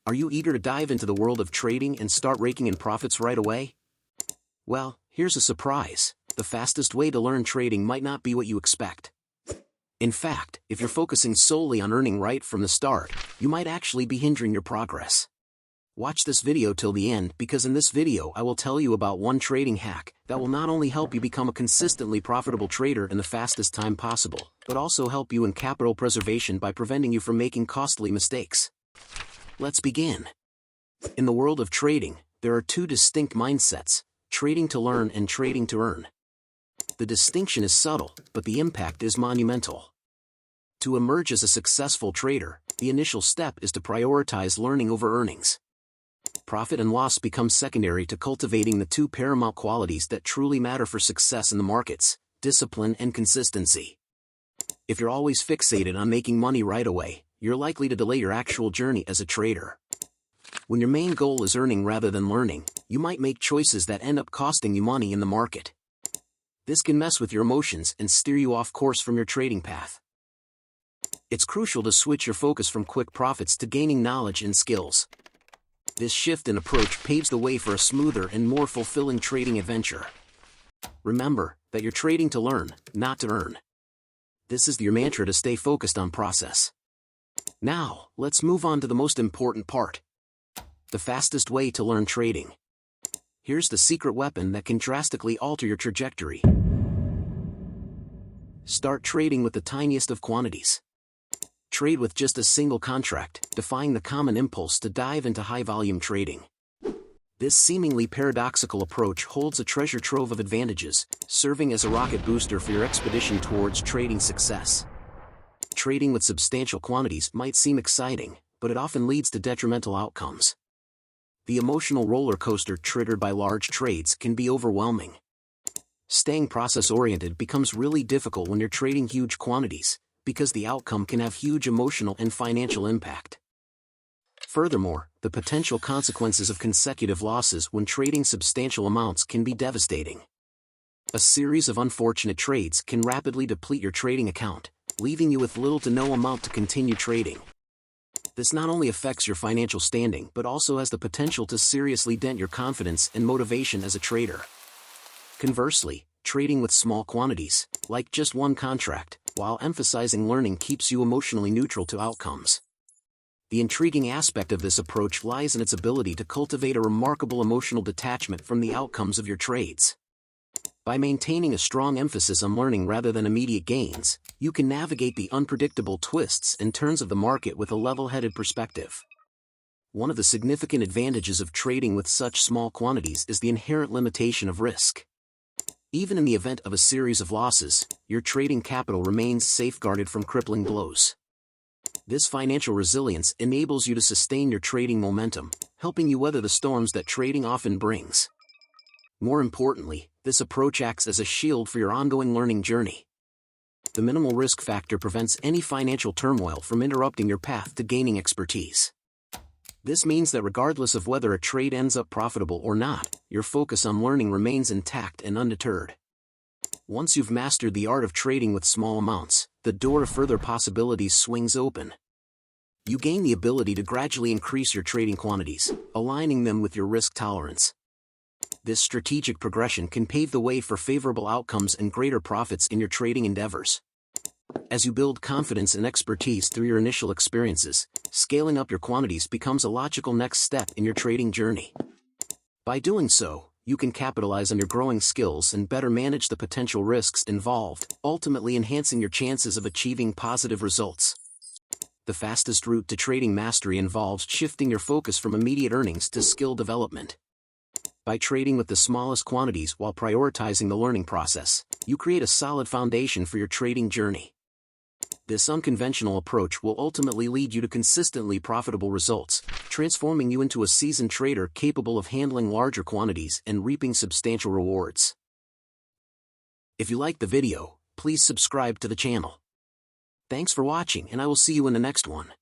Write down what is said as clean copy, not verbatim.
Are you eager to dive into the world of trading and start raking in profits right away? Well, here's a surprise. The fastest way to learn trading might not be what you expect. In fact, if you're focusing solely on earning right from the start, you might actually be hindering your progress. Watch this video till the end, because in this video I will tell you about one trading hack that will not only help you become a consistently profitable trader in the fastest time possible, but also help you in capital preservation by preventing you from making costly mistakes. Let's begin. In the world of trading, there are two distinct mindsets: trading to learn and trading to earn. The distinction is subtle, but the impact is monumental. To emerge as a successful trader, the initial step is to prioritize learning over earnings. Profit and loss become secondary to cultivating the two paramount qualities that truly matter for success in the markets: discipline and consistency. If you're always fixated on making money right away, you're likely to delay your actual journey as a trader. When your main goal is earning rather than learning, you might make choices that end up costing you money in the market. This can mess with your emotions and steer you off course from your trading path. It's crucial to switch your focus from quick profits to gaining knowledge and skills. This shift in approach paves the way for a smoother and more fulfilling trading adventure. Remember that you're trading to learn, not to earn. This is your mantra to stay focused on process. Now, let's move on to the most important part: the fastest way to learn trading. Here's the secret weapon that can drastically alter your trajectory. Start trading with the tiniest of quantities. Trade with just a single contract, defying the common impulse to dive into high-volume trading. This seemingly paradoxical approach holds a treasure trove of advantages, serving as a rocket booster for your expedition towards trading success. Trading with substantial quantities might seem exciting, but it often leads to detrimental outcomes. The emotional roller coaster triggered by large trades can be overwhelming. Staying process-oriented becomes really difficult when you're trading huge quantities, because the outcome can have huge emotional and financial impact. Furthermore, the potential consequences of consecutive losses when trading substantial amounts can be devastating. A series of unfortunate trades can rapidly deplete your trading account, leaving you with little to no amount to continue trading. This not only affects your financial standing but also has the potential to seriously dent your confidence and motivation as a trader. Conversely, trading with small quantities, like just one contract, while emphasizing learning, keeps you emotionally neutral to outcomes. The intriguing aspect of this approach lies in its ability to cultivate a remarkable emotional detachment from the outcomes of your trades. By maintaining a strong emphasis on learning rather than immediate gains, you can navigate the unpredictable twists and turns of the market with a level-headed perspective. One of the significant advantages of trading with such small quantities is the inherent limitation of risk. Even in the event of a series of losses, your trading capital remains safeguarded from crippling blows. This financial resilience enables you to sustain your trading momentum, helping you weather the storms that trading often brings. More importantly, this approach acts as a shield for your ongoing learning journey. The minimal risk factor prevents any financial turmoil from interrupting your path to gaining expertise. This means that regardless of whether a trade ends up profitable or not, your focus on learning remains intact and undeterred. Once you've mastered the art of trading with small amounts, the door to further possibilities swings open. You gain the ability to gradually increase your trading quantities, aligning them with your risk tolerance. This strategic progression can pave the way for favorable outcomes and greater profits in your trading endeavors. As you build confidence and expertise through your initial experiences, scaling up your quantities becomes a logical next step in your trading journey. By doing so, you can capitalize on your growing skills and better manage the potential risks involved, ultimately enhancing your chances of achieving positive results. The fastest route to trading mastery involves shifting your focus from immediate earnings to skill development. By trading with the smallest quantities while prioritizing the learning process, you create a solid foundation for your trading journey. This unconventional approach will ultimately lead you to consistently profitable results, transforming you into a seasoned trader capable of handling larger quantities and reaping substantial rewards. If you liked the video, please subscribe to the channel. Thanks for watching, and I will see you in the next one.